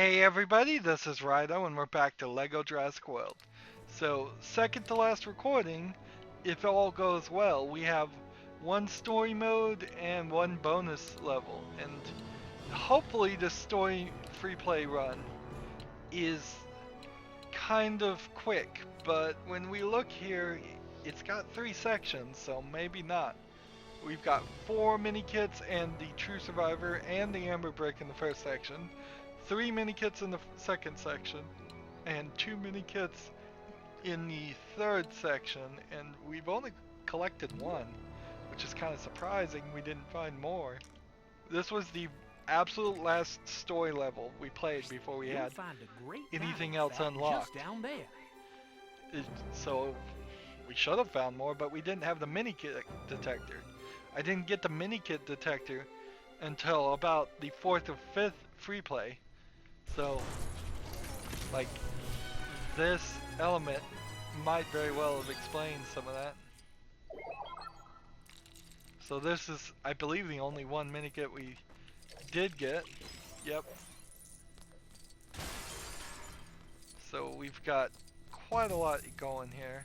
Hey everybody, this is Rydo and we're back to LEGO Jurassic World. So, second to last recording, if all goes well, we have one story mode and one bonus level. And hopefully the story free play run is kind of quick, but when we look here, it's got 3 sections, so maybe not. We've got 4 mini kits and the True Survivor and the Amber Brick in the first section, 3 mini kits in the second section, and 2 mini kits in the third section, and we've only collected 1, which is kind of surprising we didn't find more. This was the absolute last story level we played before we had anything else unlocked. Just down there. So we should have found more, but we didn't have the mini kit detector. I didn't get the mini kit detector until about the 4th or 5th free play. So, like, this element might very well have explained some of that. So this is, I believe, the only one mini kit we did get. Yep. So we've got quite a lot going here.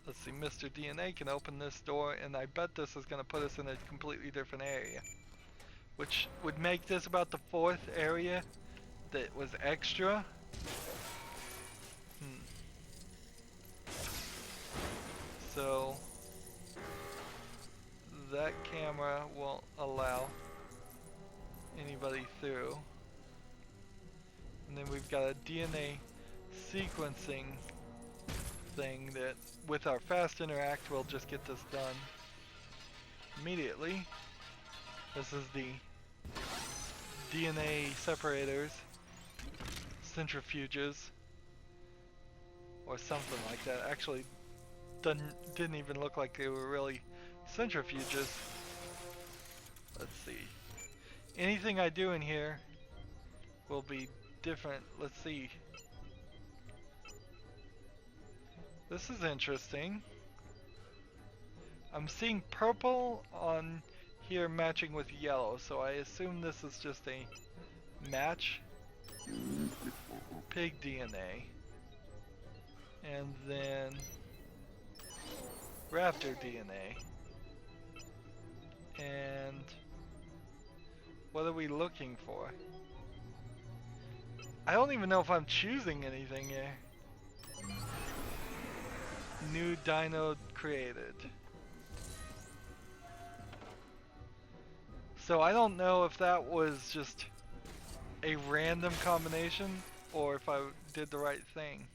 Let's see, Mr. DNA can open this door, and I bet this is going to put us in a completely different area, which would make this about the 4th area that was extra. So that camera won't allow anybody through. And then we've got a DNA sequencing thing that with our fast interact we'll just get this done immediately. This is the DNA separators, centrifuges, or something like that. Actually, didn't even look like they were really centrifuges. Let's see. Anything I do in here will be different. Let's see. This is interesting. I'm seeing purple on here matching with yellow, so I assume this is just a match. Pig DNA. And then Raptor DNA. And what are we looking for? I don't even know if I'm choosing anything here. New dino created. So I don't know if that was just a random combination or if I did the right thing.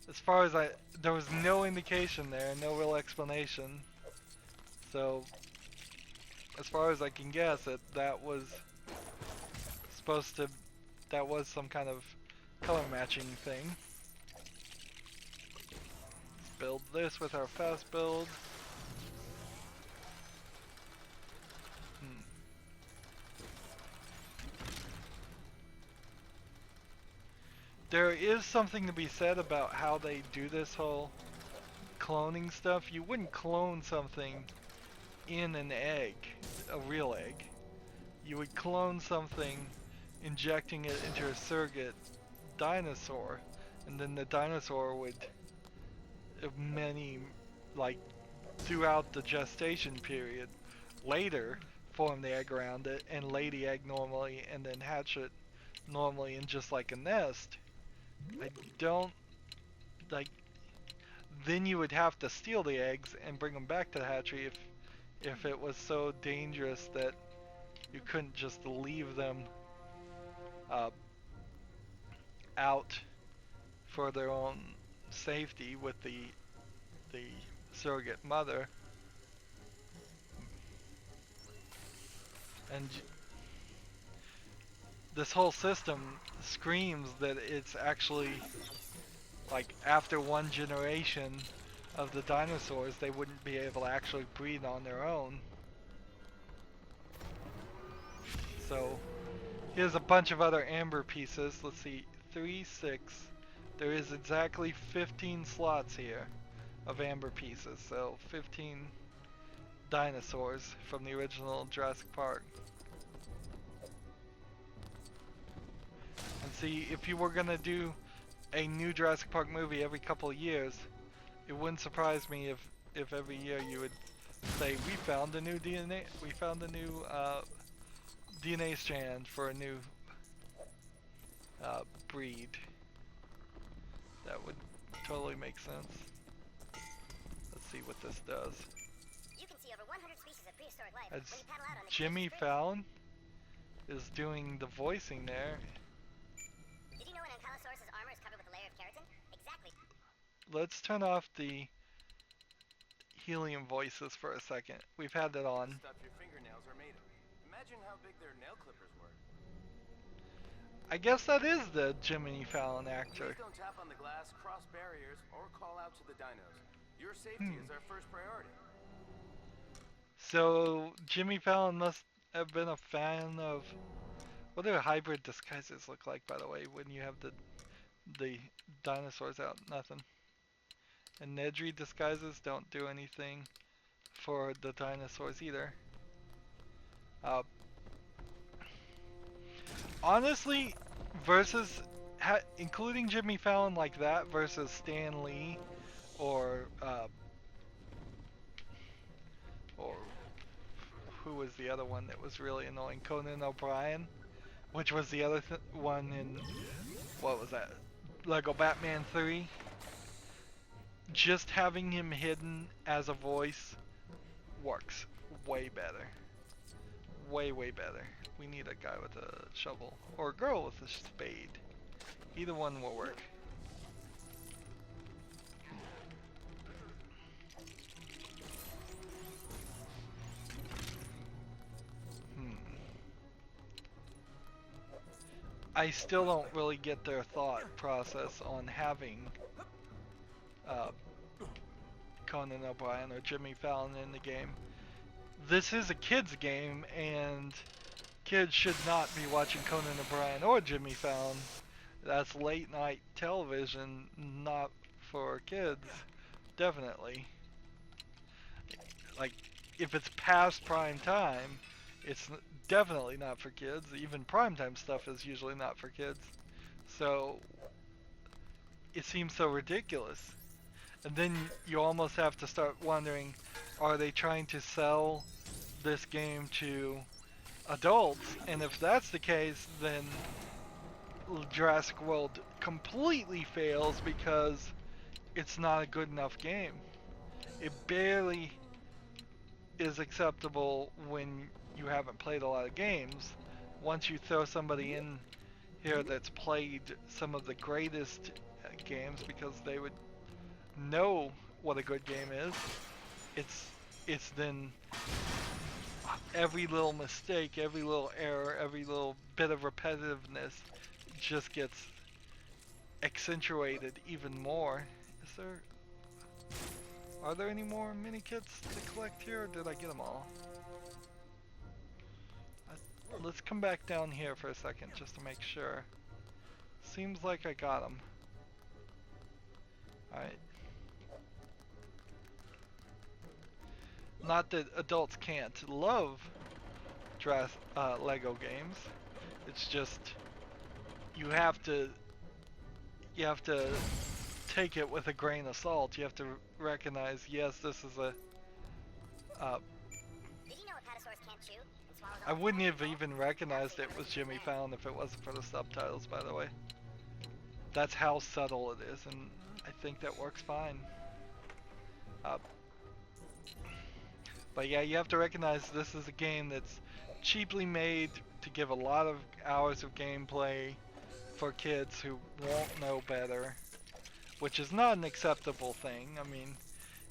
As far as there was no indication there, no real explanation. So as far as I can guess, that was some kind of color matching thing. Let's build this with our fast build. There is something to be said about how they do this whole cloning stuff. You wouldn't clone something in an egg, a real egg. You would clone something injecting it into a surrogate dinosaur, and then the dinosaur would throughout the gestation period later form the egg around it and lay the egg normally and then hatch it normally in just like a nest. I don't then you would have to steal the eggs and bring them back to the hatchery if it was so dangerous that you couldn't just leave them out for their own safety with the surrogate mother. And this whole system screams that it's actually like after one generation of the dinosaurs they wouldn't be able to actually breed on their own. So here's a bunch of other amber pieces. Let's see, 3, 6. There is exactly 15 slots here of amber pieces, so 15 dinosaurs from the original Jurassic Park. See, if you were gonna do a new Jurassic Park movie every couple of years, it wouldn't surprise me if every year you would say we found a new DNA strand for a new breed. That would totally make sense. Let's see what this does. You can see over 100 species of prehistoric life As when you paddle out on the Jimmy Fallon is doing the voicing there. Did you know an ankylosaurus's armor is covered with a layer of keratin? Exactly. Let's turn off the helium voices for a second. We've had that on. Stuff your fingernails are made of. Imagine how big their nail clippers were. I guess that is the Jimmy Fallon actor. Please don't tap on the glass, cross barriers, or call out to the dinos. Your safety is our first priority. So Jimmy Fallon must have been a fan of. What do hybrid disguises look like, by the way, when you have the dinosaurs out? Nothing. And Nedry disguises don't do anything for the dinosaurs either. Honestly, versus including Jimmy Fallon like that versus Stan Lee or who was the other one that was really annoying? Conan O'Brien, which was the other one in, what was that? Lego Batman 3. Just having him hidden as a voice works way better. Way better. We need a guy with a shovel or a girl with a spade. Either one will work. I still don't really get their thought process on having Conan O'Brien or Jimmy Fallon in the game. This is a kids game, and kids should not be watching Conan O'Brien or Jimmy Fallon. That's late night television, not for kids. Definitely. Like, if it's past prime time, it's definitely not for kids. Even primetime stuff is usually not for kids. So it seems so ridiculous. And then you almost have to start wondering, are they trying to sell this game to adults? And if that's the case, then Jurassic World completely fails because it's not a good enough game. It barely is acceptable when you haven't played a lot of games. Once you throw somebody in here that's played some of the greatest games, because they would know what a good game is, it's then every little mistake, every little error, every little bit of repetitiveness just gets accentuated even more. Are there any more mini kits to collect here, or did I get them all? Let's come back down here for a second just to make sure. Seems like I got them. Alright. Not that adults can't love Lego games. It's just you have to take it with a grain of salt. You have to recognize, yes, this is a. Did you know apatosaurs can't chew and swallow I wouldn't have even recognized it was Jimmy Fallon if it wasn't for the subtitles, by the way. That's how subtle it is, and I think that works fine. But yeah, you have to recognize this is a game that's cheaply made to give a lot of hours of gameplay for kids who won't know better, which is not an acceptable thing. I mean,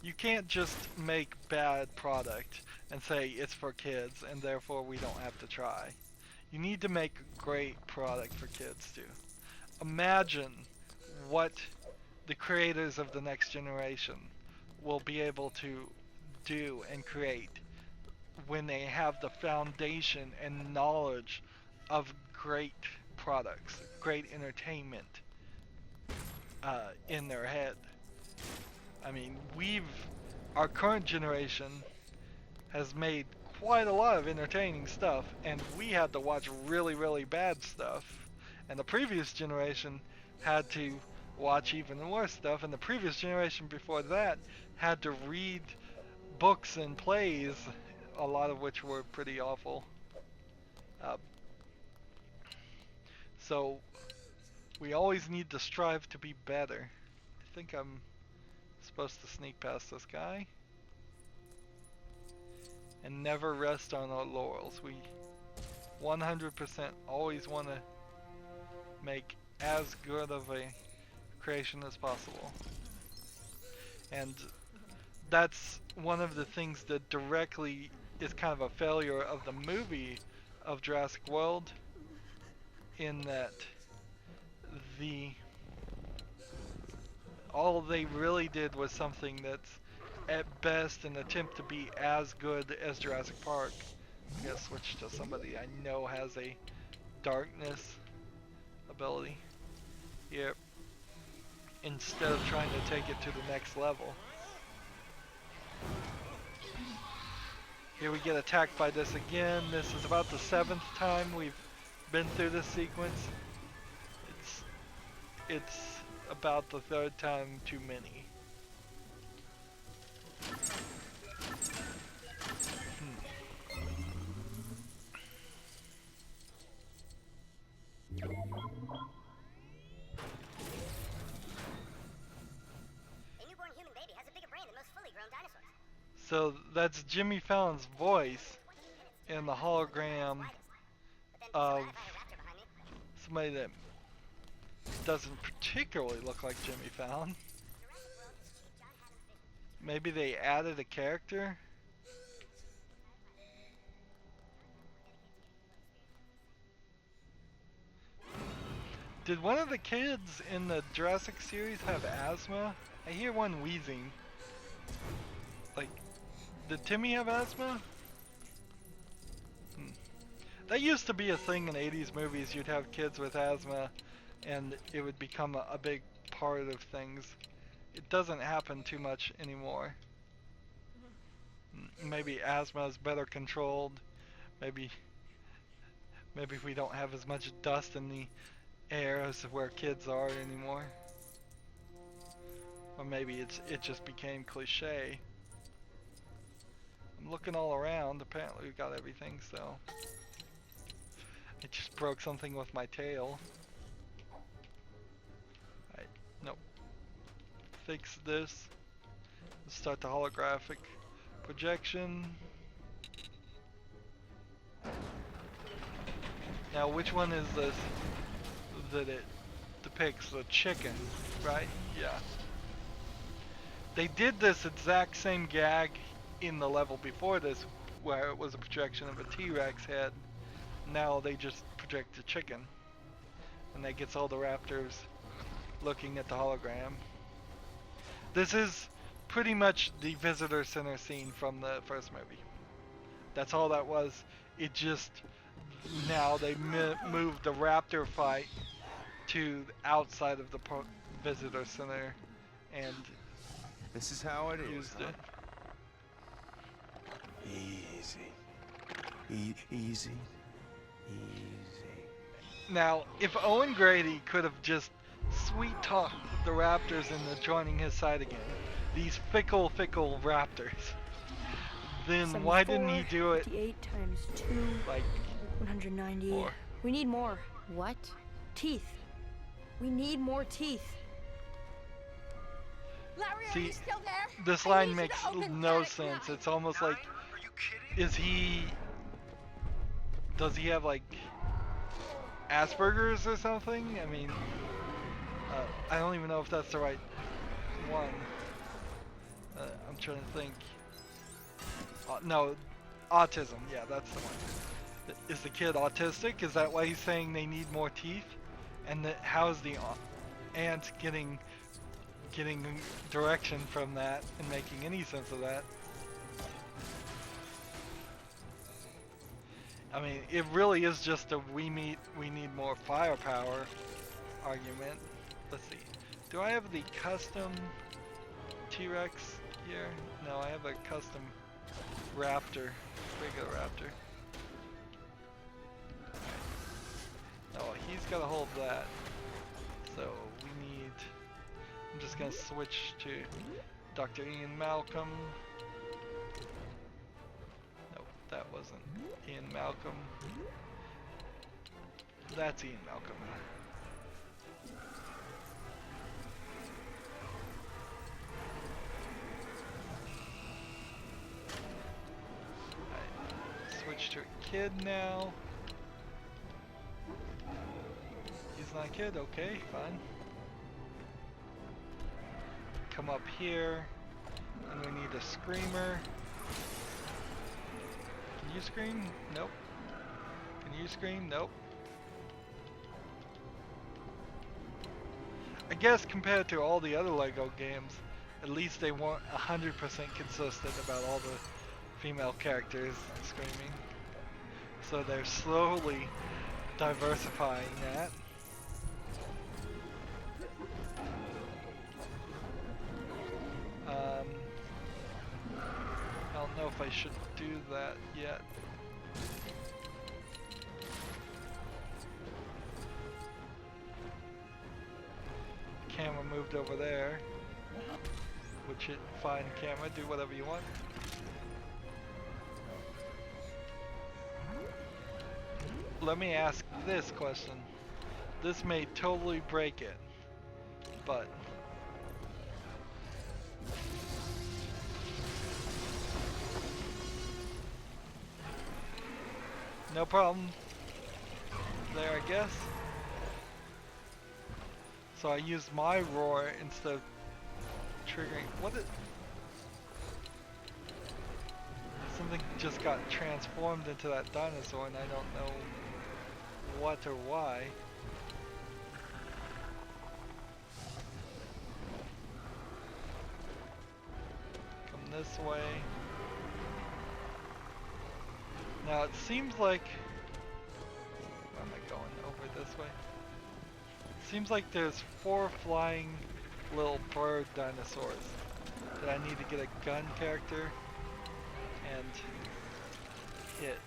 you can't just make bad product and say it's for kids and therefore we don't have to try. You need to make great product for kids too. Imagine what the creators of the next generation will be able to do and create when they have the foundation and knowledge of great products, great entertainment in their head. I mean, our current generation has made quite a lot of entertaining stuff, and we had to watch really, really bad stuff, And the previous generation had to watch even worse stuff, and the previous generation before that had to read books and plays, a lot of which were pretty awful. Uh, so we always need to strive to be better. I think I'm supposed to sneak past this guy. And never rest on our laurels. We 100% always want to make as good of a creation as possible. And that's one of the things that directly is kind of a failure of the movie of Jurassic World, in that all they really did was something that's at best an attempt to be as good as Jurassic Park. I'm gonna switch to somebody I know has a darkness ability here, instead of trying to take it to the next level. Here we get attacked by this again. This is about the 7th time we've been through this sequence. It's about the 3rd time too many. A newborn human baby has a bigger brain than most fully grown dinosaurs. So that's Jimmy Fallon's voice in the hologram of somebody that doesn't particularly look like Jimmy Fallon. Maybe they added a character? Did one of the kids in the Jurassic series have asthma? I hear one wheezing. Like, did Timmy have asthma? That used to be a thing in 80s movies. You'd have kids with asthma and it would become a big part of things. It doesn't happen too much anymore. Maybe asthma is better controlled. Maybe we don't have as much dust in the air as where kids are anymore. Or maybe it just became cliche. I'm looking all around. Apparently we got everything, so I just broke something with my tail. Alright, nope. Fix this. Let's start the holographic projection. Now which one is this that it depicts? The chicken, right? Yeah. They did this exact same gag in the level before this, where it was a projection of a T-Rex head. Now they just project a chicken, and that gets all the raptors looking at the hologram. This is pretty much the visitor center scene from the first movie. That's all that was. It just, now they moved the raptor fight to outside of the visitor center and This is how it used is. it. Easy. Easy. Now, if Owen Grady could have just sweet talked the raptors into joining his side again, these fickle raptors, then why didn't he do it 58 times 2, like 190. more? We need more. What? Teeth. We need more teeth. Larry, are See, you still there? this I line need you makes to open no that sense. line. It's almost like, is he, does he have like Asperger's or something? I mean, I don't even know if that's the right one. I'm trying to think. No, autism. Yeah, that's the one. Is the kid autistic? Is that why he's saying they need more teeth? And how is the ant getting direction from that and making any sense of that? I mean, it really is just a we need more firepower argument. Let's see. Do I have the custom T-Rex here? No, I have a custom Raptor, regular Raptor. No, he's got a hold of that. So we need, I'm just gonna switch to Dr. Ian Malcolm. Nope, that wasn't Ian Malcolm. That's Ian Malcolm. Switch to a kid now. He's not a kid, okay, fine. Come up here, and we need a screamer. Can you scream? Nope. Can you scream? Nope. I guess compared to all the other LEGO games, at least they weren't 100% consistent about all the female characters screaming. So they're slowly diversifying that. I don't know if I should do that yet. Camera moved over there. Which it, fine camera, do whatever you want. Let me ask this question. This may totally break it, but no problem there, I guess. So I used my roar instead of triggering. What is... Something just got transformed into that dinosaur and I don't know what or why. Come this way. Now it seems like... Where am I going? Over this way? Seems like there's 4 flying little bird dinosaurs that I need to get a gun character and hit.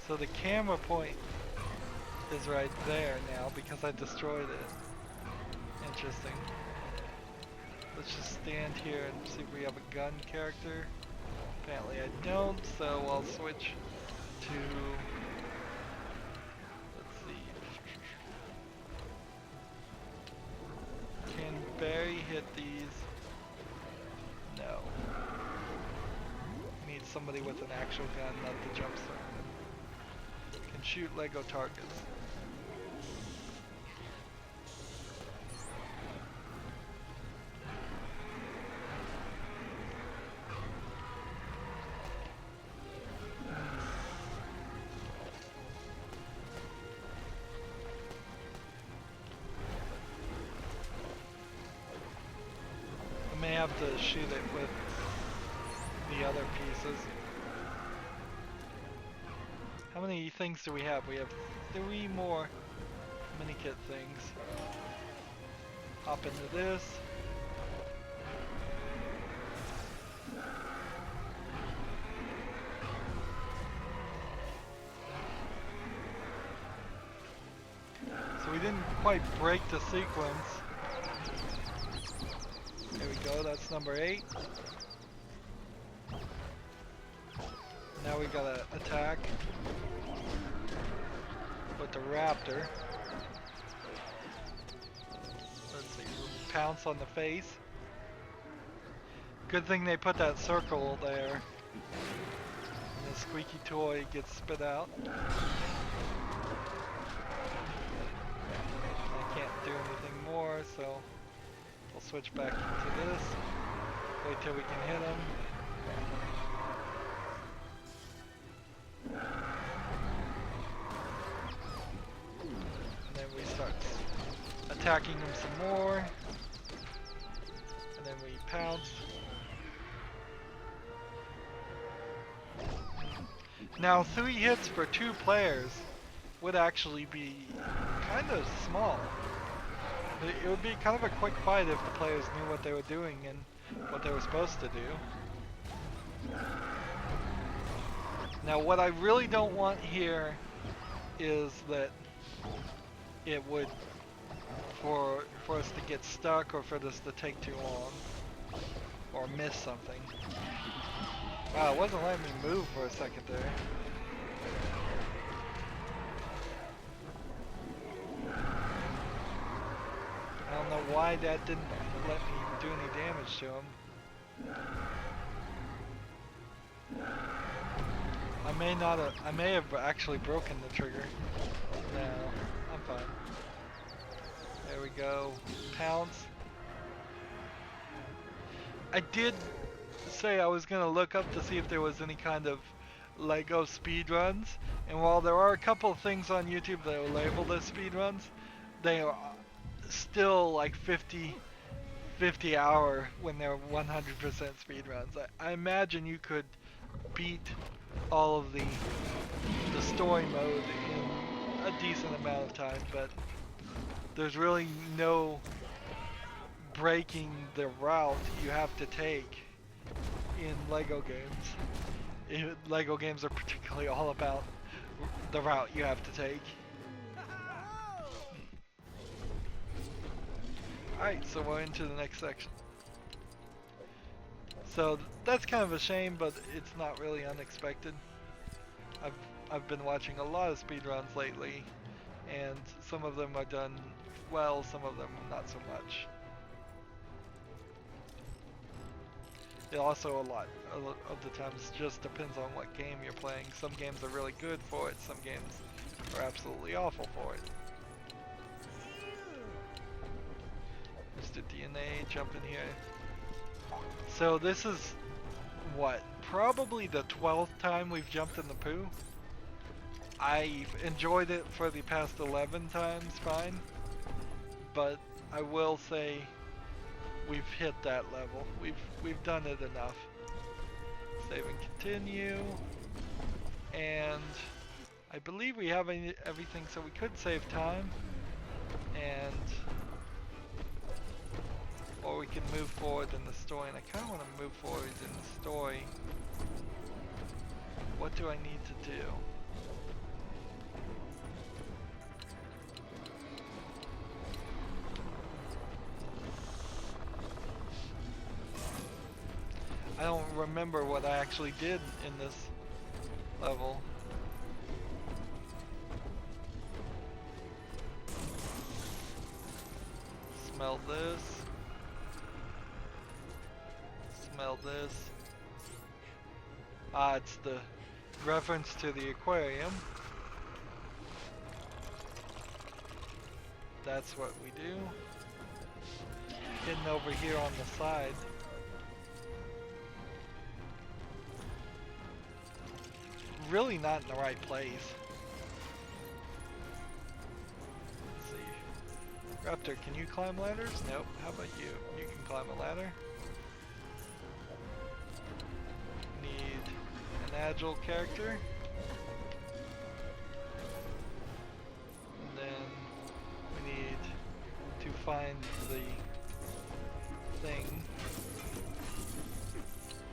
So the camera point is right there now because I destroyed it. Interesting. Let's just stand here and see if we have a gun character. Apparently I don't, so I'll switch to... Let's see. Can Barry hit these? No. Need somebody with an actual gun, not the jump start. Can shoot Lego targets. I may have to shoot it with the other pieces. How many things do we have? We have 3 more mini kit things. Hop into this. So we didn't quite break the sequence. There we go, that's number 8. Now we gotta attack with the Raptor. Let's see, pounce on the face. Good thing they put that circle there. And the squeaky toy gets spit out. I can't do anything more, so we'll switch back to this. Wait till we can hit him. And then we start attacking him some more. And then we pounce. Now 3 hits for 2 players would actually be kind of small. It would be kind of a quick fight if the players knew what they were doing and what they were supposed to do. Now what I really don't want here is that it would, for us to get stuck or for this to take too long or miss something. Wow, it wasn't letting me move for a second there. I don't know why that didn't let me do any damage to him. I may have actually broken the trigger. No, I'm fine. There we go. Pounce. I did say I was gonna look up to see if there was any kind of Lego speedruns, and while there are a couple of things on YouTube that are labeled as speedruns, they are still like 50 hour when they're 100% speedruns. I imagine you could beat all of the story mode in a decent amount of time, but there's really no breaking the route you have to take in Lego games. Lego games are particularly all about the route you have to take. Alright, so we're into the next section. So that's kind of a shame, but it's not really unexpected. I've been watching a lot of speedruns lately, and some of them are done well, some of them not so much. It also a lot of the times just depends on what game you're playing. Some games are really good for it, some games are absolutely awful for it. Mr. DNA, jump in here. So this is, what, probably the 12th time we've jumped in the poo. I've enjoyed it for the past 11 times fine, but I will say we've hit that level. We've done it enough. Save and continue, and I believe we have everything, so we could save time, and or we can move forward in the story, and I kind of want to move forward in the story. What do I need to do? I don't remember what I actually did in this level. Smell this. Smell this. Ah, it's the reference to the aquarium. That's what we do. Hidden over here on the side. Really not in the right place. Let's see. Raptor, can you climb ladders? Nope. How about you? You can climb a ladder. Need an agile character. And then we need to find the thing.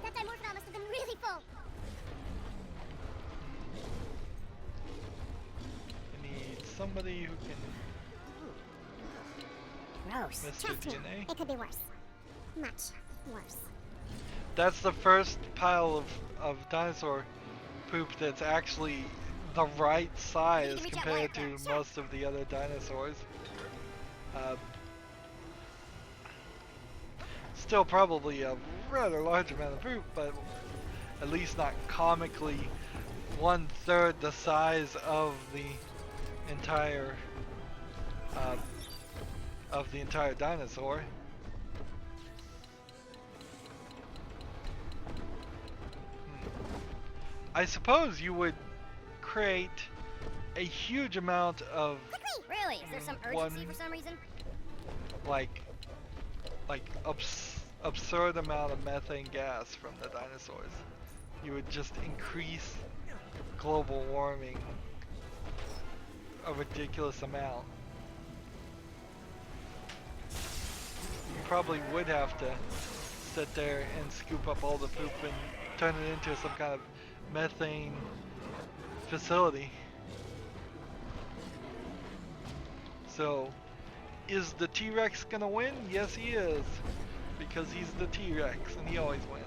That dimorphodon must have been really full. Somebody who can. Gross. Mr. Trust me, DNA. it could be worse. Much worse. That's the first pile of dinosaur poop that's actually the right size compared to most of the other dinosaurs. Still probably a rather large amount of poop, but at least not comically 1/3 the size of the entire dinosaur. I suppose you would create a huge amount of Really? Is there some urgency for some reason? like absurd amount of methane gas from the dinosaurs. You would just increase global warming a ridiculous amount. probably would have to sit there and scoop up all the poop and turn it into some kind of methane facility. So, is the T-Rex gonna win? Yes, he is. Because he's the T-Rex and he always wins.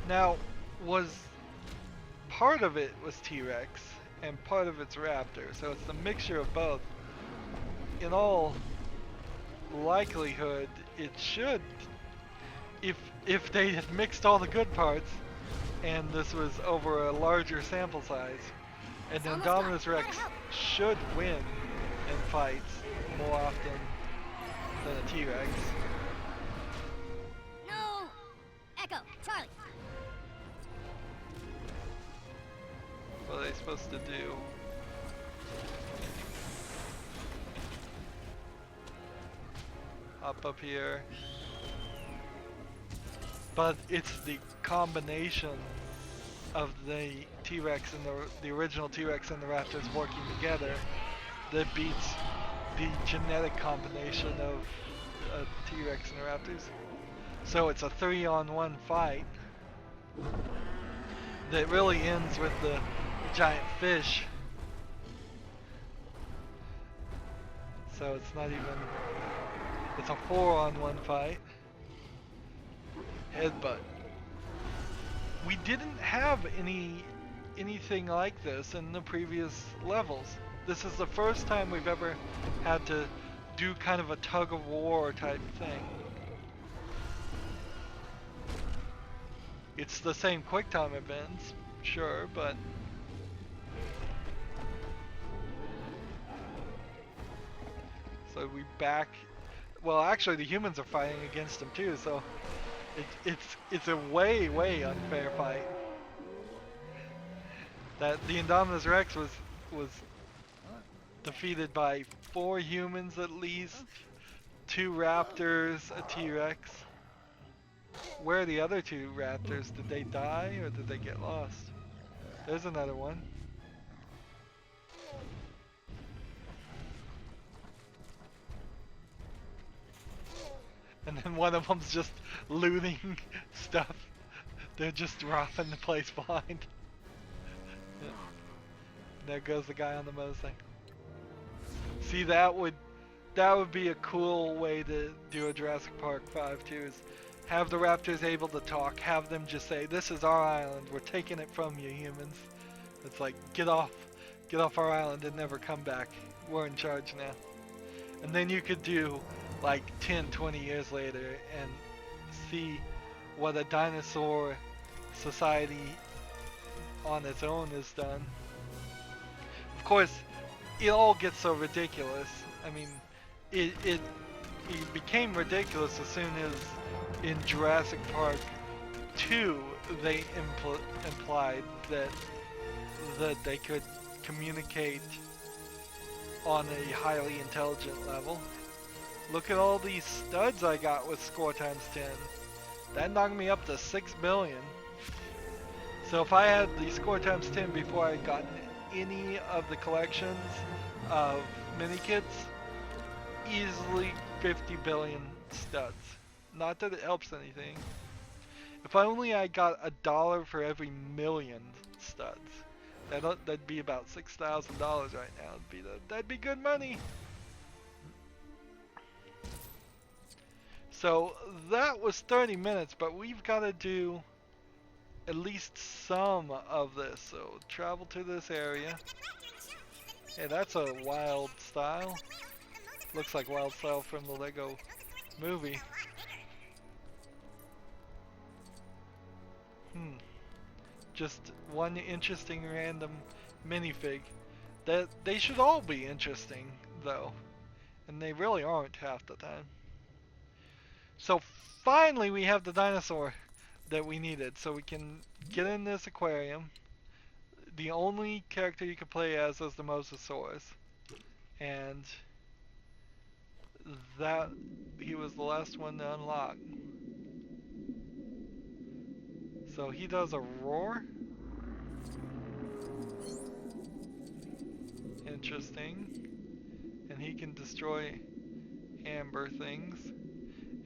Now, part of it was T-Rex and part of it's Raptor, so it's a mixture of both. In all likelihood, it should, if they had mixed all the good parts, and this was over a larger sample size, and then Indominus Rex should win in fights more often than a T-Rex. No! Echo, Charlie. What are they supposed to do? Hop up here. But it's the combination of the T-Rex and the original T-Rex and the Raptors working together that beats the genetic combination of T-Rex and the Raptors. So it's a 3-on-1 fight that really ends with the giant fish. So it's not even, it's a 4-on-1 fight. Headbutt. We didn't have anything like this in the previous levels. This is the first time we've ever had to do kind of a tug of war type thing. It's the same quick time events, sure, but so we back. Well, actually, the humans are fighting against him too, so it's a way unfair fight. That the Indominus Rex was defeated by 4 humans at least, 2 raptors, a T-Rex. Where are the other 2 raptors? Did they die or did they get lost? There's another one. And then one of them's just looting stuff. They're just dropping the place behind. There goes the guy on the motorcycle. See, that would be a cool way to do a Jurassic Park 5 too, is have the raptors able to talk, have them just say, "This is our island, we're taking it from you, humans." It's like, get off our island and never come back. We're in charge now. And then you could do like 10, 20 years later and see what a dinosaur society on its own has done. Of course, it all gets so ridiculous. I mean, it became ridiculous as soon as in Jurassic Park 2 they implied that they could communicate on a highly intelligent level. Look at all these studs I got with score times 10. That knocked me up to 6 billion. So if I had the score times 10 before I had gotten any of the collections of mini kits, easily 50 billion studs. Not that it helps anything. If only I got $1 for every million studs. That'd be about $6,000 right now. That'd be good money. So that was 30 minutes, but we've got to do at least some of this. So travel to this area. Hey, that's a wild style. Looks like wild style from the Lego movie. Just one interesting random minifig. That they should all be interesting though, and they really aren't half the time. So finally we have the dinosaur that we needed, so we can get in this aquarium. The only character you can play as is the Mosasaurus, and that he was the last one to unlock. So he does a roar. Interesting. And he can destroy amber things.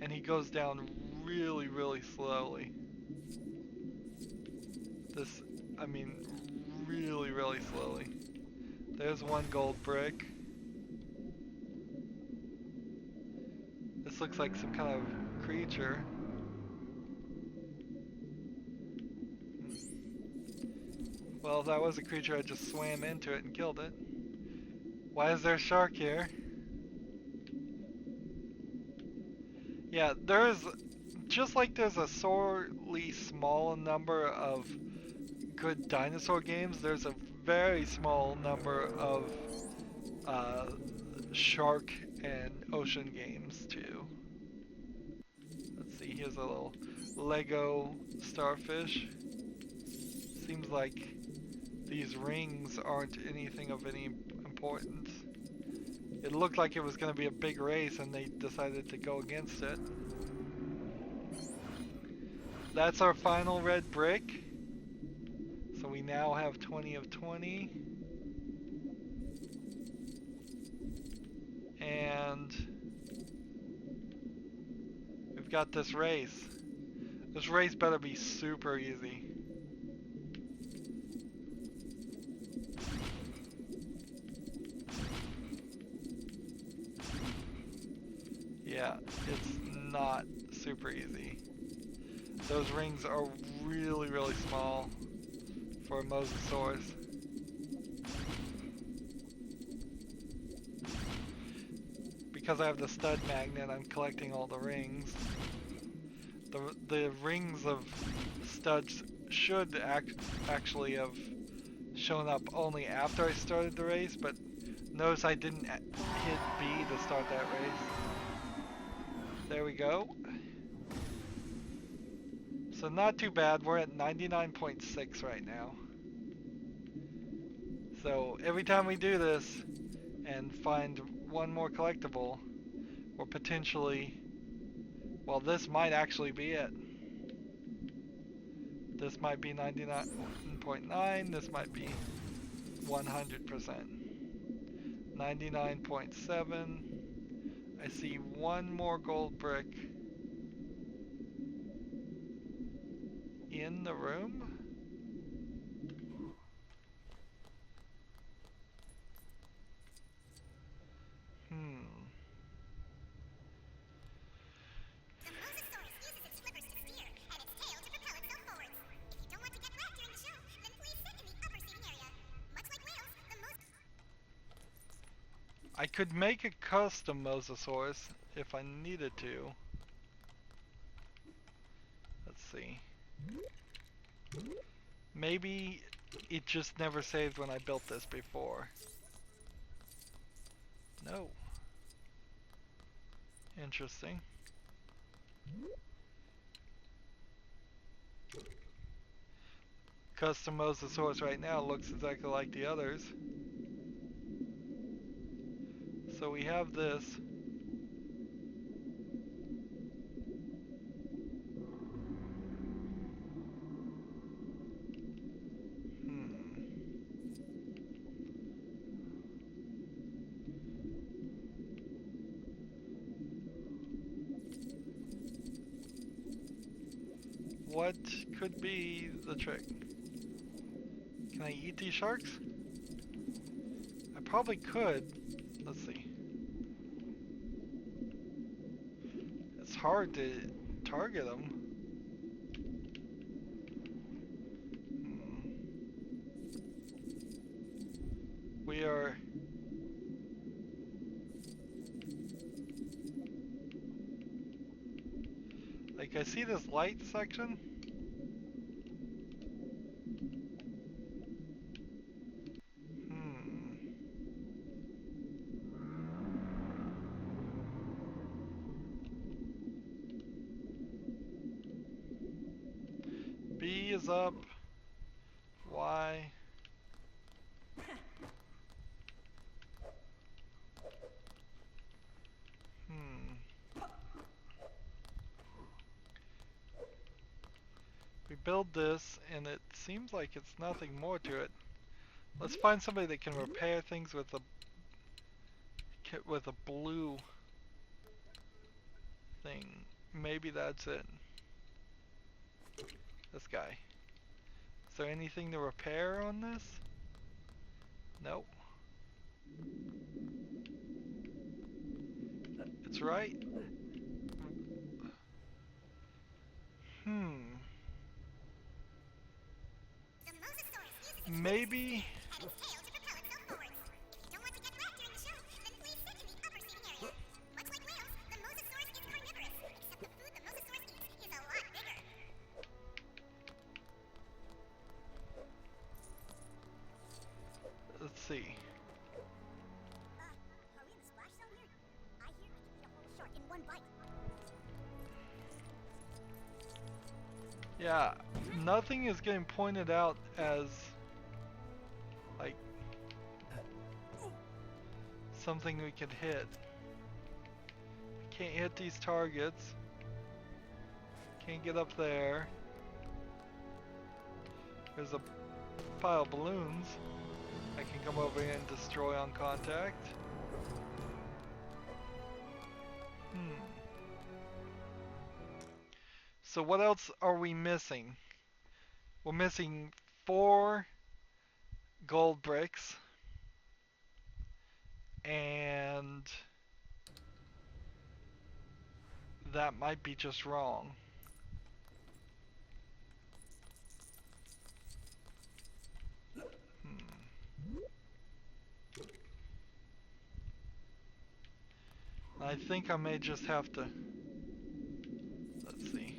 And he goes down really, really slowly. This, I mean, really, really slowly. There's one gold brick. This looks like some kind of creature. Well, if that was a creature, I just swam into it and killed it. Why is there a shark here? Yeah, there is, just like there's a sorely small number of good dinosaur games, there's a very small number of shark and ocean games too. Let's see, here's a little Lego starfish. Seems like these rings aren't anything of any importance. It looked like it was going to be a big race and they decided to go against it. That's our final red brick. So we now have 20 of 20. And we've got this race. This race better be super easy. Yeah, it's not super easy. Those rings are really, really small for a mosasaurus. Because I have the stud magnet, I'm collecting all the rings. The rings of studs should actually have shown up only after I started the race, but notice I didn't hit B to start that race. There we go. So not too bad, we're at 99.6 right now. So every time we do this and find one more collectible, or potentially, well, this might actually be it. This might be 99.9, this might be 100%. 99.7. I see one more gold brick in the room. The mosasaurus uses its flippers to steer, and its tail to propel itself forwards. If you don't want to get wet during the show, then please sit in the upper seating area. Much like whales, the I could make a custom mosasaurus if I needed to. Let's see. Maybe it just never saved when I built this before. No. Interesting. Custom mosasaurus right now looks exactly like the others. So we have this. What could be the trick? Can I eat these sharks? I probably could. Let's see. It's hard to target them. We are... Like, I see this light section. B is up. Y. We build this, and it seems like it's nothing more to it. Let's find somebody that can repair things with a blue thing. Maybe that's it. This guy. Is there anything to repair on this? Nope. It's right. The mosasaurus uses its Maybe. and its tail to propel itself forwards. If you don't want to get wet during the show, then please sit in the upper seating area. Much like whales, the mosasaurus is carnivorous, except the food the mosasaurus eats is a lot bigger. Let's see. Are we in the splash zone here? I hear we can eat a whole shark in one bite. Yeah, nothing is getting pointed out as like something we could hit. Can't hit these targets. Can't get up there. There's a pile of balloons I can come over here and destroy on contact. So what else are we missing? We're missing 4 gold bricks and that might be just wrong. I think I may just have to, let's see.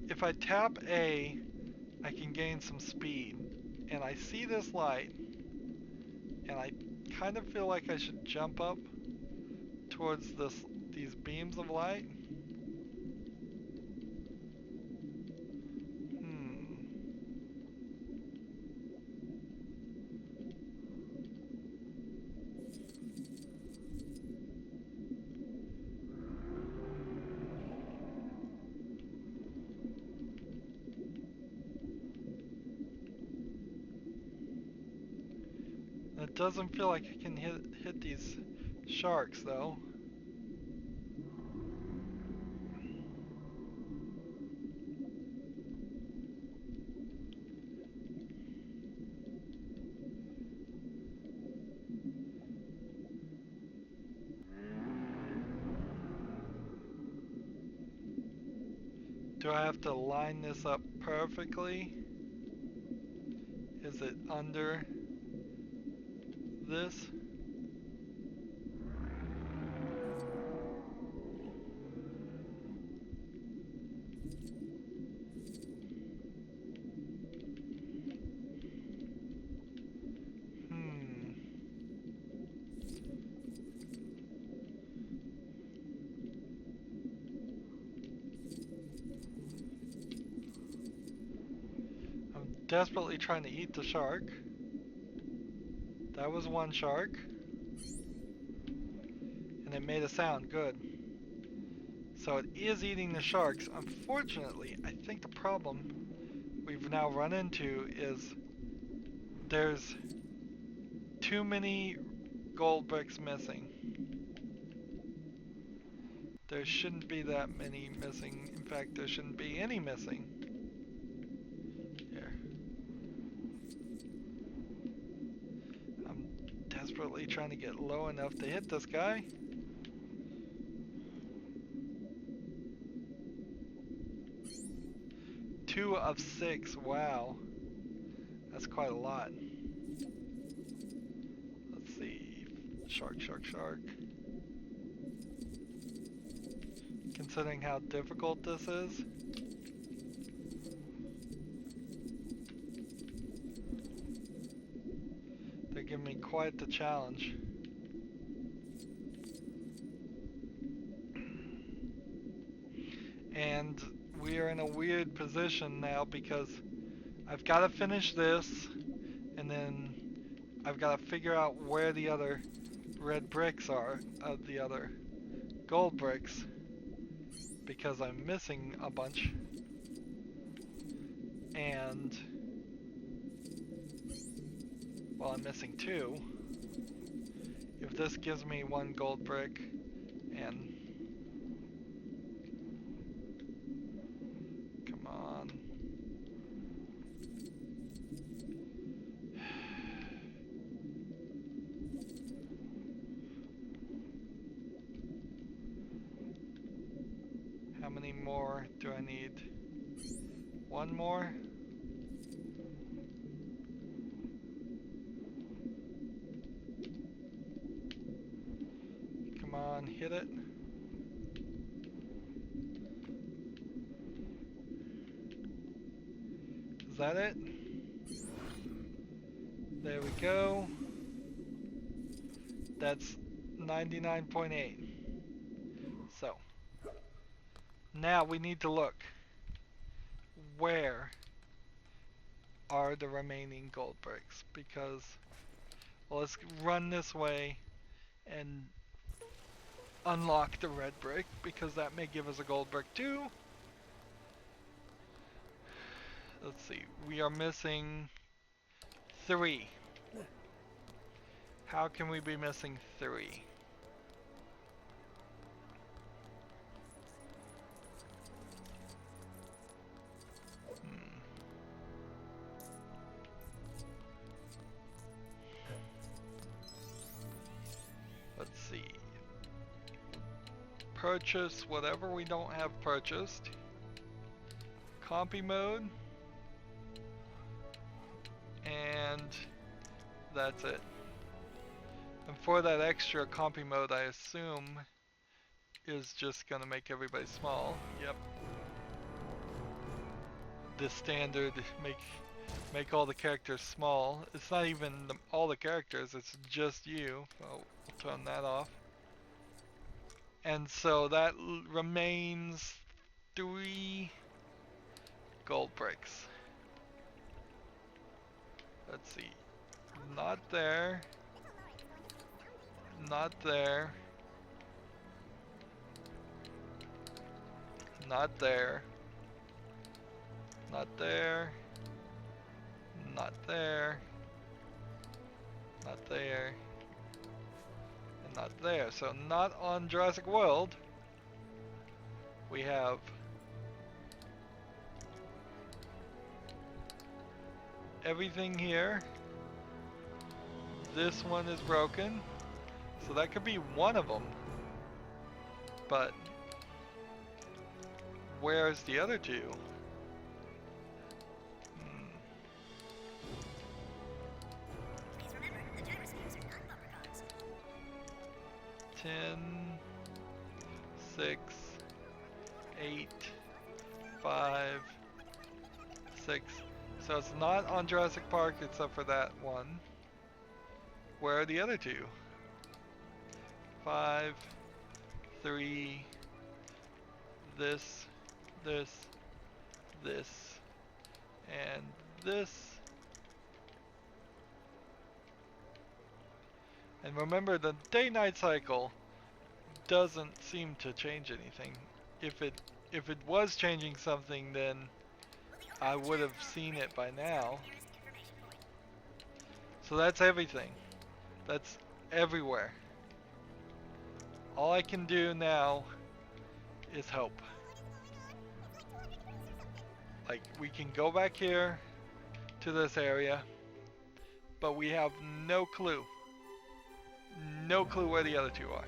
If I tap A, I can gain some speed. And I see this light, and I kind of feel like I should jump up towards these beams of light. It doesn't feel like I can hit these sharks though. Do I have to line this up perfectly? Is it under this? Desperately trying to eat the shark. That was one shark. And it made a sound, good. So it is eating the sharks. Unfortunately, I think the problem we've now run into is there's too many gold bricks missing. There shouldn't be that many missing. In fact, there shouldn't be any missing. Desperately trying to get low enough to hit this guy. Two of 6, wow. That's quite a lot. Let's see. Shark. Considering how difficult this is. They're giving me quite the challenge. And we are in a weird position now because I've got to finish this and then I've got to figure out where the other red bricks are of the other gold bricks because I'm missing a bunch. And Well, I'm missing 2. If this gives me 1 gold brick and... Come on. How many more do I need? 1 more? Come on, hit it. Is that it? There we go. That's 99.8. So, now we need to look. Where are the remaining gold bricks? Because, well, let's run this way and unlock the red brick, because that may give us a gold brick too. Let's see, we are missing 3. How can we be missing 3? Let's see. Purchase whatever we don't have purchased. Compy mode. And that's it. And for that extra compy mode, I assume is just gonna make everybody small. Yep. The standard make all the characters small. It's not even all the characters, it's just you. Oh, we'll turn that off. And so that remains 3 gold bricks. Let's see. Not there. Not there. Not there. Not there. Not there. Not there. And not there. So not on Jurassic World. We have everything here. This one is broken. So that could be one of them. But where's the other 2? Please remember, the gyrospheres are not bumper cars. 10, 6, 8, 5, 6. So it's not on Jurassic Park except for that one. Where are the other 2? 5, 3, this, this, and this. And remember, the day-night cycle doesn't seem to change anything. If it was changing something, then I would have seen it by now. So that's everything. That's everywhere. All I can do now is hope. Like, we can go back here to this area, but we have no clue. No clue where the other 2 are.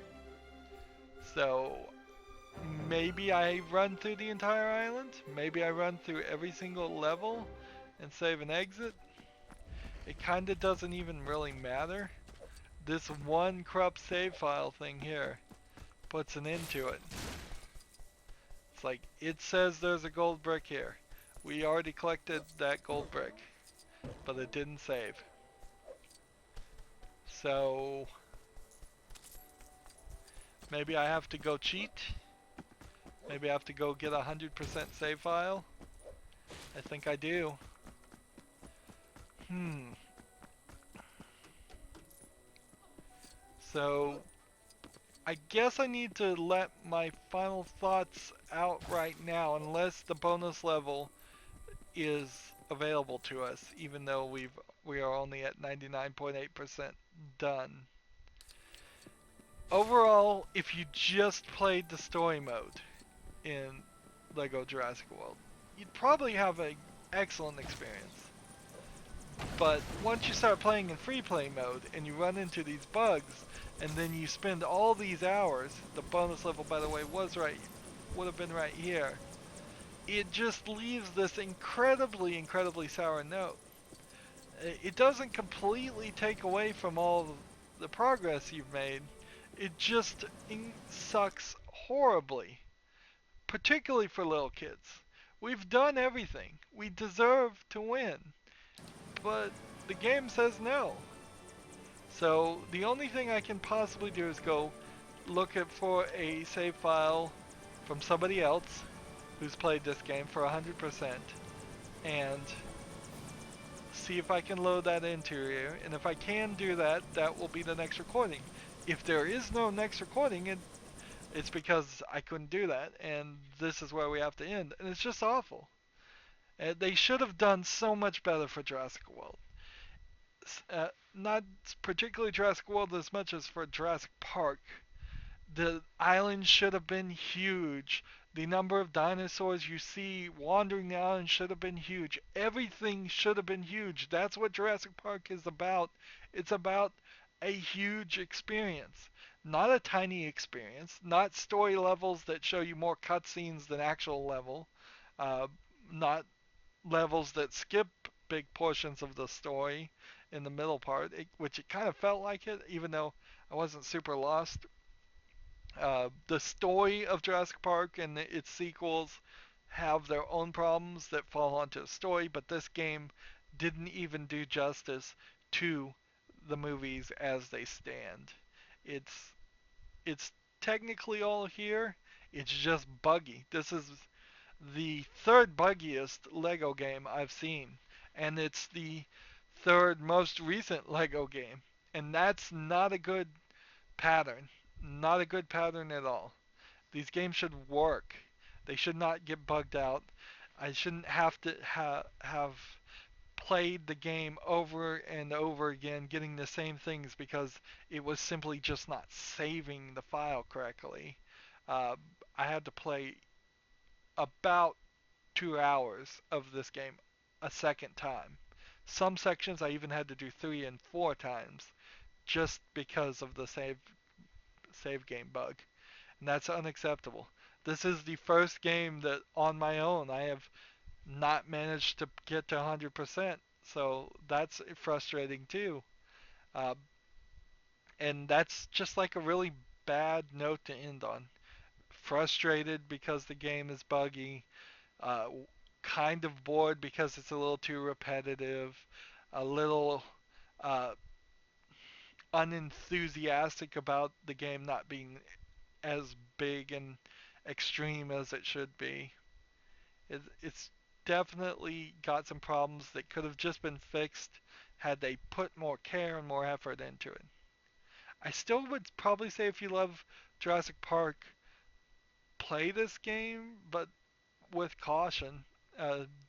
So maybe I run through the entire island. Maybe I run through every single level and save an exit. It kind of doesn't even really matter. This one corrupt save file thing here puts an end to it. It's like, it says there's a gold brick here. We already collected that gold brick, but it didn't save. So maybe I have to go cheat. Maybe I have to go get 100% save file. I think I do. So I guess I need to let my final thoughts out right now, unless the bonus level is available to us, even though we are only at 99.8% done. Overall, if you just played the story mode in Lego Jurassic World, you'd probably have an excellent experience. But once you start playing in free play mode and you run into these bugs, and then you spend all these hours, the bonus level, by the way, would have been right here. It just leaves this incredibly sour note. It doesn't completely take away from all the progress you've made. It just sucks horribly, particularly for little kids. We've done everything. We deserve to win, but the game says no. So the only thing I can possibly do is go look for a save file from somebody else who's played this game for 100% and see if I can load that into here. And if I can do that, that will be the next recording. If there is no next recording, it's because I couldn't do that, and this is where we have to end. And it's just awful. They should have done so much better for Jurassic World. Not particularly Jurassic World as much as for Jurassic Park. The island should have been huge. The number of dinosaurs you see wandering the island should have been huge. Everything should have been huge. That's what Jurassic Park is about. It's about a huge experience, not a tiny experience, not story levels that show you more cutscenes than actual level, uh, not levels that skip big portions of the story in the middle part, which it kind of felt like it, even though I wasn't super lost. The story of Jurassic Park and its sequels have their own problems that fall onto the story, but this game didn't even do justice to the movies as they stand. It's it's technically all here. It's just buggy. This is the third buggiest Lego game I've seen, and it's the third most recent Lego game, and that's not a good pattern. Not a good pattern at all. These games should work. They should not get bugged out. I shouldn't have to have played the game over and over again, getting the same things because it was simply just not saving the file correctly. Uh, I had to play about 2 hours of this game a second time. Some sections I even had to do 3 and 4 times just because of the save game bug, and that's unacceptable. This is the first game that on my own I have not managed to get to 100%, so that's frustrating too. Uh, and that's just like a really bad note to end on. Frustrated because the game is buggy, uh, kind of bored because it's a little too repetitive, a little uh, unenthusiastic about the game not being as big and extreme as it should be. It's definitely got some problems that could have just been fixed had they put more care and more effort into it. I still would probably say if you love Jurassic Park, play this game, but with caution.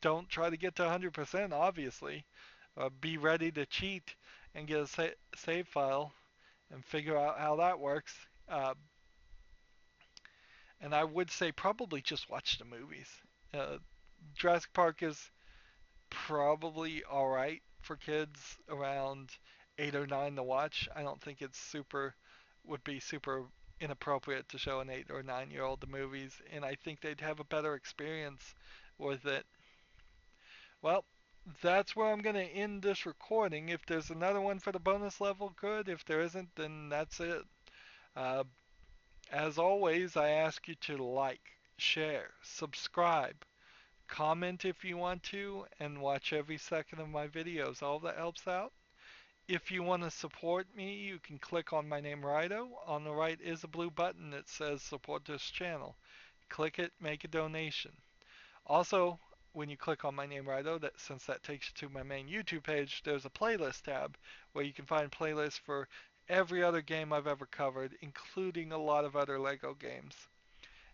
Don't try to get to 100%, obviously. Be ready to cheat and get a save file and figure out how that works. And I would say probably just watch the movies. Uh, Jurassic Park is probably alright for kids around 8 or 9 to watch. I don't think would be super inappropriate to show an 8 or 9 year old the movies, and I think they'd have a better experience with it. Well, that's where I'm going to end this recording. If there's another one for the bonus level, good. If there isn't, then that's it. Uh, as always, I ask you to like, share, subscribe, comment if you want to, and watch every second of my videos. All that helps out. If you want to support me, you can click on my name, Rydo. On the right is a blue button that says support this channel. Click it, make a donation. Also, when you click on my name, Rydo, since that takes you to my main YouTube page, there's a playlist tab where you can find playlists for every other game I've ever covered, including a lot of other Lego games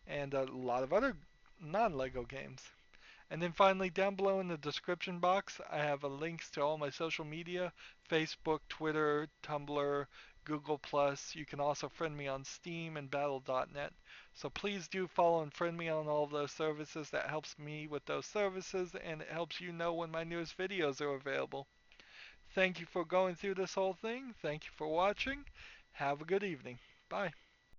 and a lot of other non-Lego games. And then finally, down below in the description box, I have links to all my social media: Facebook, Twitter, Tumblr, Google+. You can also friend me on Steam and Battle.net. So please do follow and friend me on all of those services. That helps me with those services, and it helps you know when my newest videos are available. Thank you for going through this whole thing. Thank you for watching. Have a good evening. Bye.